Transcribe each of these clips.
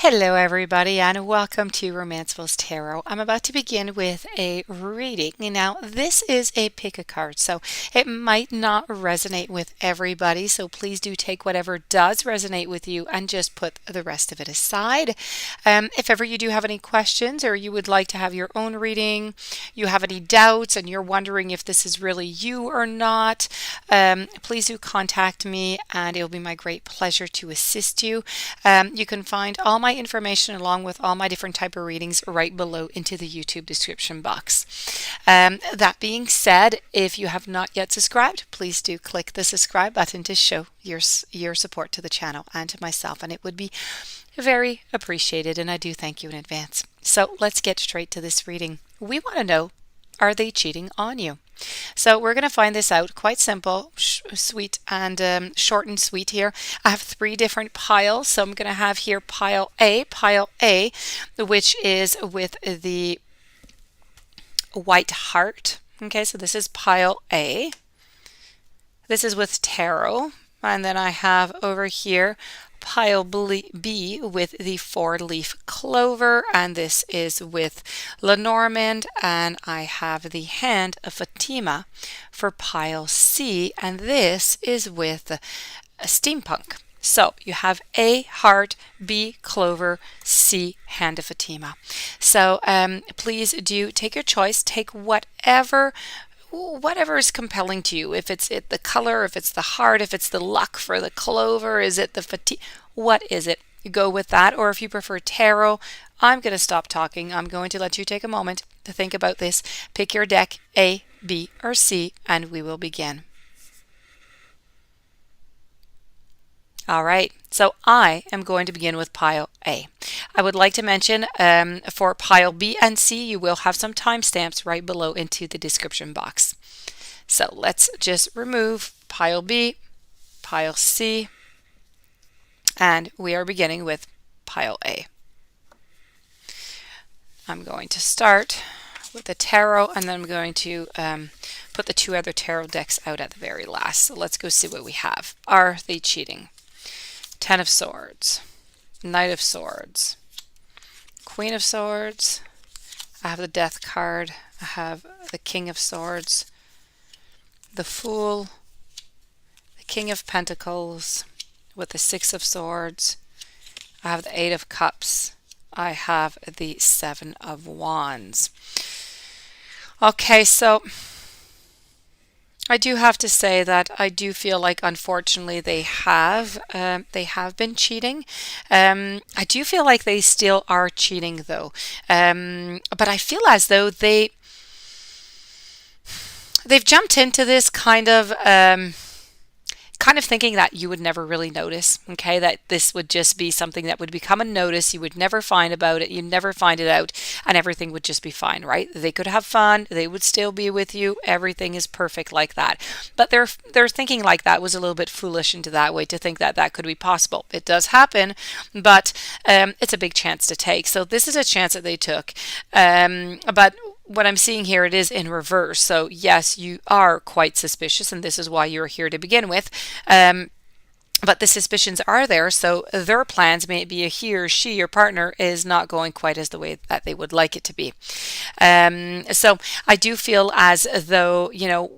Hello, everybody, and welcome to Romanceville's Tarot. I'm about to begin with a reading. Now, this is a pick a card, so it might not resonate with everybody, so please do take whatever does resonate with you and just put the rest of it aside. If ever you do have any questions or you would like to have your own reading, you have any doubts, and you're wondering if this is really you or not, please do contact me, and it'll be my great pleasure to assist you. You can find all my information along with all my different type of readings right below into the YouTube description box. That being said, if you have not yet subscribed, please do click the subscribe button to show your support to the channel and to myself, and it would be very appreciated, and I do thank you in advance. So let's get straight to this reading. We want to know, are they cheating on you? So we're going to find this out. Quite simple, sweet, and short and sweet here. I have three different piles. So I'm going to have here pile A, which is with the white heart. Okay, so this is pile A. This is with tarot. And then I have over here pile B with the four-leaf clover, and this is with Lenormand, and I have the hand of Fatima for pile C, and this is with steampunk. So you have A, heart, B, clover, C, hand of Fatima. So please do take your choice, take whatever is compelling to you. If it's the color, if it's the heart, if it's the luck for the clover, is it the fatigue? What is it? You go with that. Or if you prefer tarot, I'm going to stop talking. I'm going to let you take a moment to think about this. Pick your deck, A, B, or C, and we will begin. All right, so I am going to begin with pile A. I would like to mention for pile B and C, you will have some timestamps right below into the description box. So let's just remove pile B, pile C, and we are beginning with pile A. I'm going to start with the tarot, and then I'm going to put the two other tarot decks out at the very last. So let's go see what we have. Are they cheating? Ten of Swords, Knight of Swords, Queen of Swords, I have the Death card, I have the King of Swords, the Fool, the King of Pentacles with the Six of Swords, I have the Eight of Cups, I have the Seven of Wands. Okay, so I do have to say that I do feel like, unfortunately, they have been cheating. I do feel like they still are cheating, though. But I feel as though they've jumped into this kind of thinking that you would never really notice, okay, that this would just be something that would become a notice, you would never find about it, you'd never find it out, and everything would just be fine, right? They could have fun, they would still be with you, everything is perfect like that. But their thinking like that was a little bit foolish into that way, to think that that could be possible. It does happen, but it's a big chance to take. So this is a chance that they took, but what I'm seeing here, it is in reverse. So yes, you are quite suspicious, and this is why you're here to begin with. But the suspicions are there, so their plans, may it be he or she, your partner, is not going quite as the way that they would like it to be. So I do feel as though,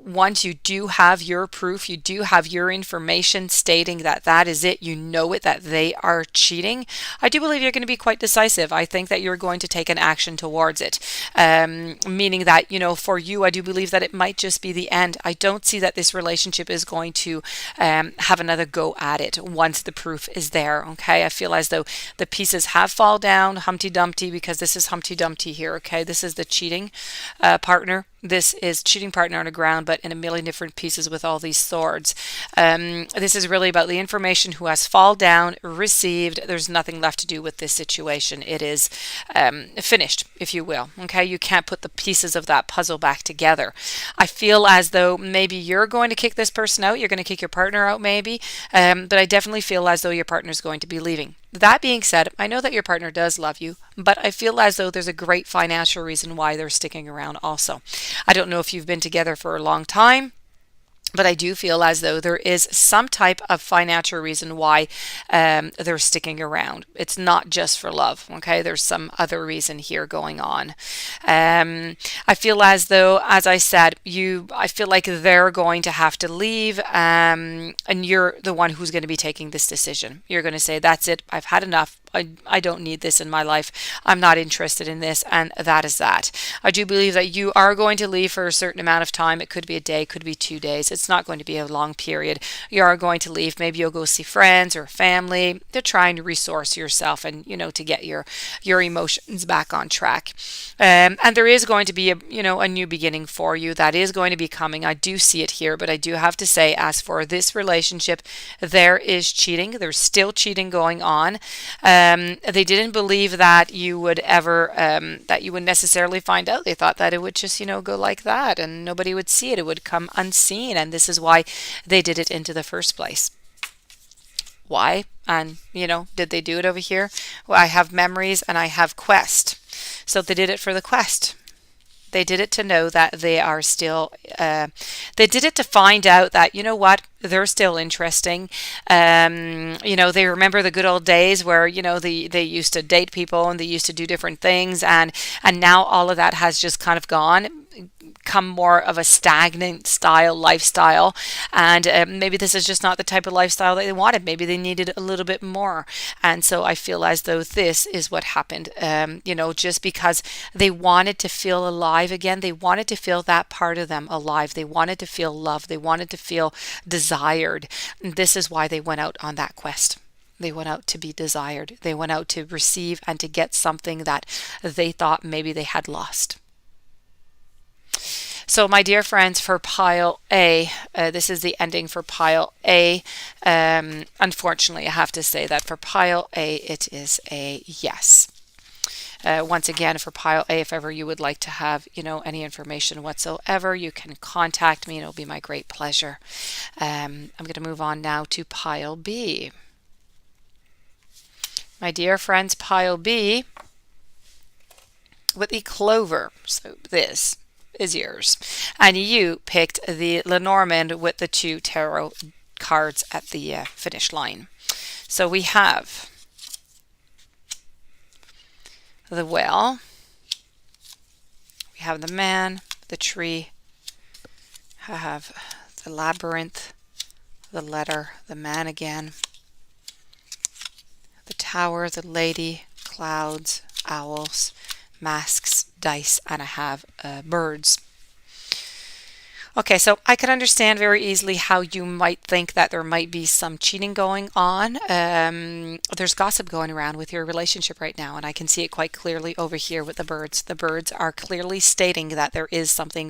once you do have your proof, you do have your information stating that that is it, that they are cheating, I do believe you're going to be quite decisive. I think that you're going to take an action towards it, meaning that, for you, I do believe that it might just be the end. I don't see that this relationship is going to have another go at it once the proof is there. Okay, I feel as though the pieces have fall down, Humpty Dumpty, because this is Humpty Dumpty here. Okay, this is the cheating partner. This is cheating partner on the ground, but in a million different pieces with all these swords. This is really about the information who has fall down, received. There's nothing left to do with this situation. It is finished, if you will. Okay, you can't put the pieces of that puzzle back together. I feel as though maybe you're going to kick this person out. You're going to kick your partner out, maybe. But I definitely feel as though your partner is going to be leaving. That being said, I know that your partner does love you, but I feel as though there's a great financial reason why they're sticking around also. I don't know if you've been together for a long time, But I do feel as though there is some type of financial reason why they're sticking around. It's not just for love, okay? There's some other reason here going on. I feel as though, as I said, I feel like they're going to have to leave, and you're the one who's going to be taking this decision. You're going to say, that's it, I've had enough. I don't need this in my life. I'm not interested in this, and that is that. I do believe that you are going to leave for a certain amount of time. It could be a day, could be 2 days. It's not going to be a long period. You are going to leave. Maybe you'll go see friends or family. They're trying to resource yourself and, to get your emotions back on track. And there is going to be a new beginning for you that is going to be coming. I do see it here, but I do have to say, as for this relationship, there is cheating. There's still cheating going on. They didn't believe that you would ever, that you would necessarily find out. They thought that it would just, go like that and nobody would see it. It would come unseen. And this is why they did it into the first place. Why? And, did they do it over here? Well, I have memories and I have quest. So they did it for the quest. They did it to know that they are still, they did it to find out that, what, they're still interesting. They remember the good old days where, they used to date people and they used to do different things. And now all of that has just kind of gone, come more of a stagnant lifestyle, and maybe this is just not the type of lifestyle that they wanted. Maybe they needed a little bit more, and so I feel as though this is what happened. Just because they wanted to feel alive again, they wanted to feel that part of them alive, they wanted to feel love, they wanted to feel desired. And this is why they went out on that quest. They went out to be desired. They went out to receive and to get something that they thought maybe they had lost. So, my dear friends, for pile A, this is the ending for pile A. Unfortunately, I have to say that for pile A, it is a yes. Once again, for pile A, if ever you would like to have, any information whatsoever, you can contact me and it'll be my great pleasure. I'm going to move on now to pile B. My dear friends, pile B with the clover. So this is yours. And you picked the Lenormand with the 2 tarot cards at the finish line. So we have the Well, we have the Man, the Tree, I have the Labyrinth, the Letter, the Man again, the Tower, the Lady, Clouds, Owls, Masks, Dice, and I have birds. Okay, so I can understand very easily how you might think that there might be some cheating going on. There's gossip going around with your relationship right now, and I can see it quite clearly over here with the birds. The birds are clearly stating that there is something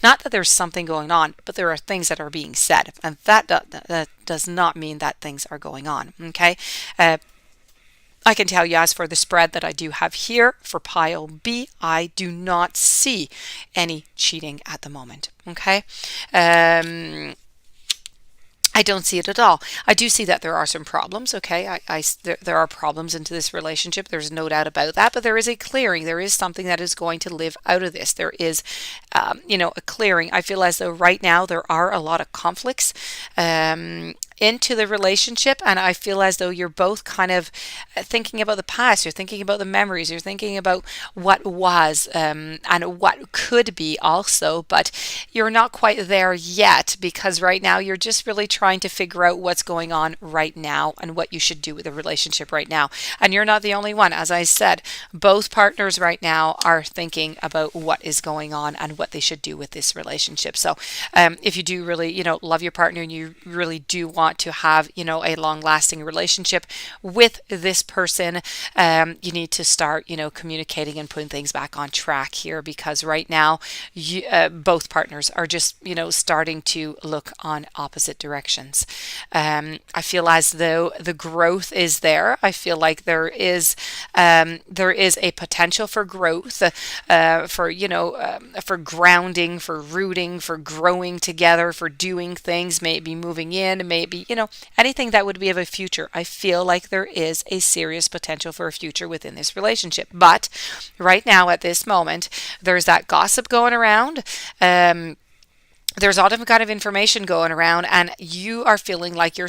not that there's something going on, but there are things that are being said, and that does not mean that things are going on, okay? I can tell you, as for the spread that I do have here for pile B, I do not see any cheating at the moment. Okay. I don't see it at all. I do see that there are some problems, okay? There are problems into this relationship. There's no doubt about that, but there is a clearing. There is something that is going to live out of this. There is, a clearing. I feel as though right now there are a lot of conflicts into the relationship, and I feel as though you're both kind of thinking about the past. You're thinking about the memories. You're thinking about what was and what could be also, but you're not quite there yet, because right now you're just really trying to figure out what's going on right now and what you should do with the relationship right now. And you're not the only one. As I said, both partners right now are thinking about what is going on and what they should do with this relationship. So if you do really, love your partner and you really do want to have, a long-lasting relationship with this person, you need to start, communicating and putting things back on track here, because right now both partners are just, starting to look on opposite directions. I feel as though the growth is there. I feel like there is a potential for growth, for grounding, for rooting, for growing together, for doing things, maybe moving in, maybe, anything that would be of a future. I feel like there is a serious potential for a future within this relationship. But right now, at this moment, there's that gossip going around. there's all different kind of information going around, and you are feeling like you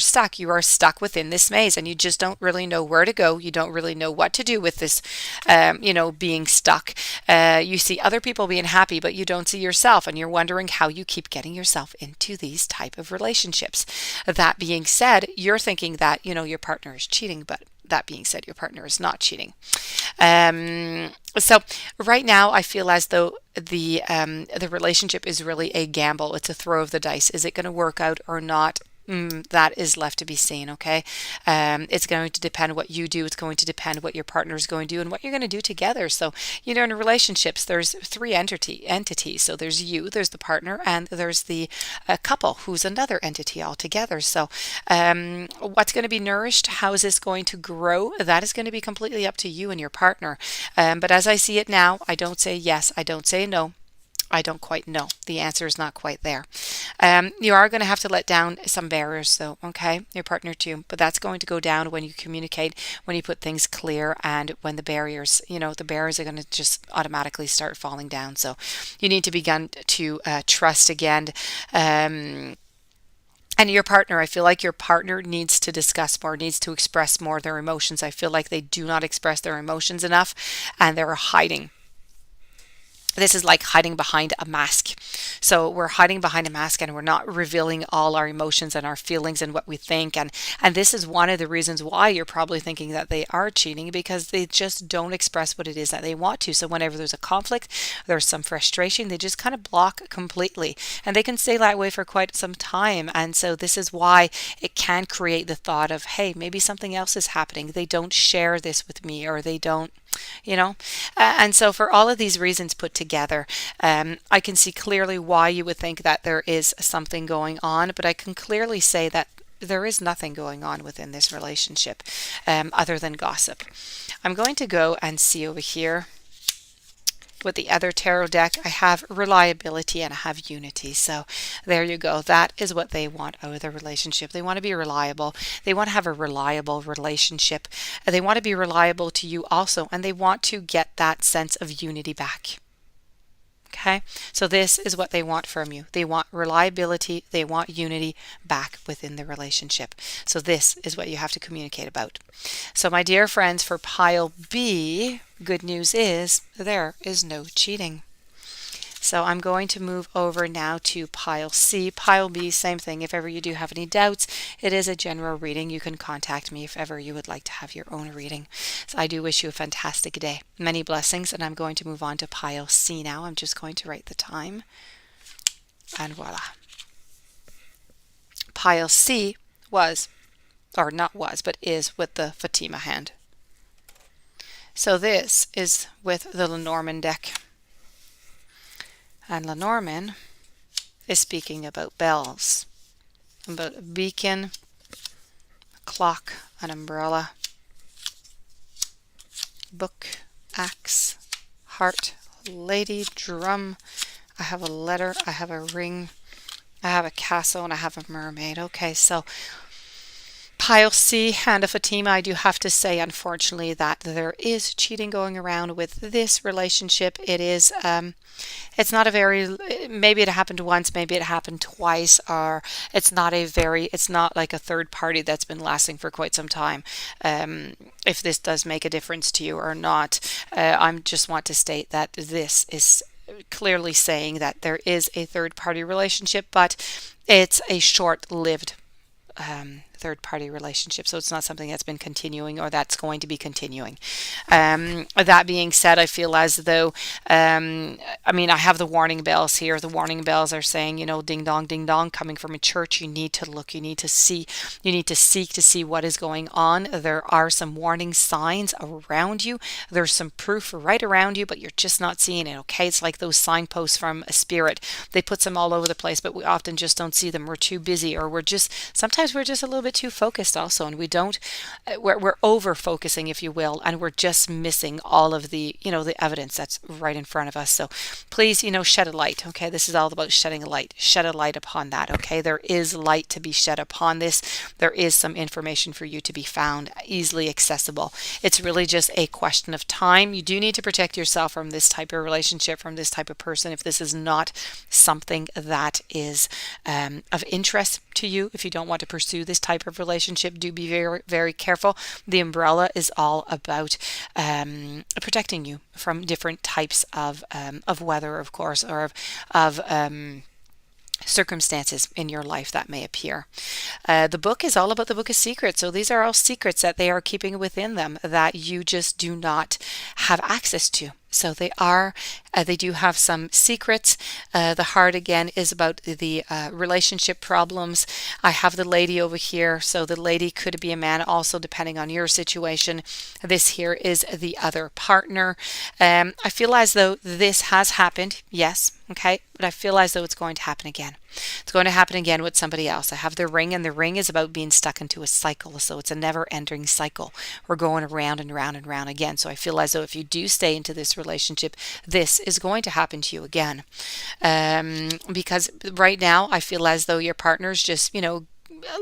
are stuck within this maze, and you just don't really know where to go. You don't really know what to do with this, being stuck. You see other people being happy, but you don't see yourself, and you're wondering how you keep getting yourself into these type of relationships. That being said, you're thinking that your partner is cheating, but that being said, your partner is not cheating. So right now, I feel as though the relationship is really a gamble. It's a throw of the dice. Is it going to work out or not? That is left to be seen. Okay, it's going to depend what you do. It's going to depend what your partner is going to do and what you're going to do together. So in relationships, there's three entities. So there's you, there's the partner, and there's the couple, who's another entity altogether. So what's going to be nourished? How is this going to grow? That is going to be completely up to you and your partner. But as I see it now, I don't say yes, I don't say no. I don't quite know. The answer is not quite there. You are going to have to let down some barriers, though, okay? Your partner too. But that's going to go down when you communicate, when you put things clear, and when the barriers are going to just automatically start falling down. So you need to begin to trust again. And your partner, I feel like your partner needs to discuss more, needs to express more their emotions. I feel like they do not express their emotions enough, and they're hiding. This is like hiding behind a mask. So we're hiding behind a mask, and we're not revealing all our emotions and our feelings and what we think. And this is one of the reasons why you're probably thinking that they are cheating, because they just don't express what it is that they want to. So whenever there's a conflict, there's some frustration, they just kind of block completely. And they can stay that way for quite some time. And so this is why it can create the thought of, hey, maybe something else is happening. They don't share this with me, or they don't, and so for all of these reasons put together, I can see clearly why you would think that there is something going on, but I can clearly say that there is nothing going on within this relationship other than gossip. I'm going to go and see over here. With the other tarot deck, I have reliability and I have unity. So there you go. That is what they want out of the relationship. They want to be reliable. They want to have a reliable relationship. They want to be reliable to you also, and they want to get that sense of unity back. Okay, so this is what they want from you. They want reliability. They want unity back within the relationship. So this is what you have to communicate about. So my dear friends, for pile B, good news is there is no cheating. So I'm going to move over now to pile C. Pile B, same thing. If ever you do have any doubts, it is a general reading. You can contact me if ever you would like to have your own reading. So I do wish you a fantastic day. Many blessings, and I'm going to move on to pile C now. I'm just going to write the time. And voila. Pile C was, or not was, but is with the Fatima hand. So this is with the Lenormand deck. And Lenormand is speaking about bells, about a beacon, a clock, an umbrella, book, axe, heart, lady, drum. I have a letter, I have a ring, I have a castle, and I have a mermaid. Okay, so pile C, hand of Fatima, I do have to say, unfortunately, that there is cheating going around with this relationship. It is, it's not a very, maybe it happened once, maybe it happened twice, or it's not like a third party that's been lasting for quite some time. If this does make a difference to you or not, I just want to state that this is clearly saying that there is a third party relationship, but it's a short-lived third party relationship, so it's not something that's been continuing or that's going to be continuing. That being said, I feel as though I have the warning bells here. The warning bells are saying, ding dong, coming from a church. You need to look, you need to see, you need to seek to see what is going on. There are some warning signs around you. There's some proof right around you, but you're just not seeing it. Okay, it's like those signposts from a spirit. They put them all over the place, but we often just don't see them. We're too busy, or sometimes we're just a little bit bit too focused also, and we don't, we're over focusing, if you will, and we're just missing all of the, the evidence that's right in front of us. So please, shed a light. Okay. This is all about shedding a light. Shed a light upon that. Okay. There is light to be shed upon this. There is some information for you to be found, easily accessible. It's really just a question of time. You do need to protect yourself from this type of relationship, from this type of person, if this is not something that is of interest to you. If you don't want to pursue this type of relationship, do be very, very careful. The umbrella is all about protecting you from different types of weather, of course, or of circumstances in your life that may appear. The book is all about the book of secrets. So these are all secrets that they are keeping within them that you just do not have access to. So they do have some secrets. The heart again is about the relationship problems. I have the lady over here. So the lady could be a man also, depending on your situation. This here is the other partner. I feel as though this has happened. Yes. Okay. But I feel as though it's going to happen again. It's going to happen again with somebody else. I have the ring, and the ring is about being stuck into a cycle. So it's a never-ending cycle. We're going around and round and round again. So I feel as though if you do stay into this relationship, this is going to happen to you again. Because right now, I feel as though your partner's just,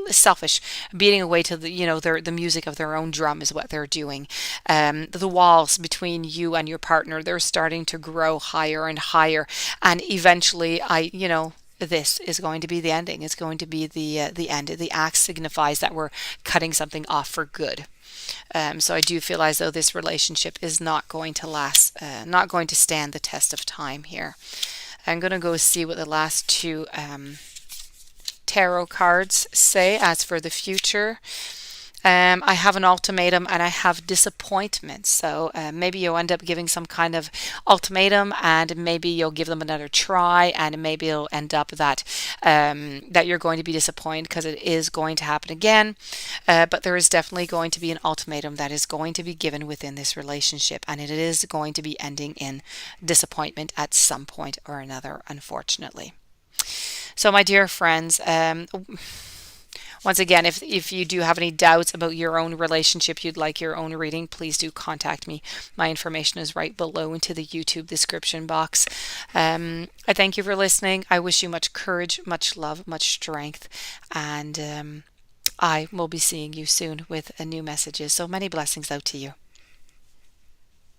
selfish, beating away to the music of their own drum is what they're doing. The walls between you and your partner, they're starting to grow higher and higher, and eventually this is going to be the ending. It's going to be the end. The axe signifies that we're cutting something off for good. So I do feel as though this relationship is not going to last, not going to stand the test of time here. I'm going to go see what the last two tarot cards say as for the future. I have an ultimatum and I have disappointment. So maybe you'll end up giving some kind of ultimatum, and maybe you'll give them another try, and maybe it'll end up that that you're going to be disappointed because it is going to happen again. But there is definitely going to be an ultimatum that is going to be given within this relationship, and it is going to be ending in disappointment at some point or another, unfortunately. So my dear friends, once again, if you do have any doubts about your own relationship, you'd like your own reading, please do contact me. My information is right below into the YouTube description box. I thank you for listening. I wish you much courage, much love, much strength, and I will be seeing you soon with new messages. So many blessings out to you.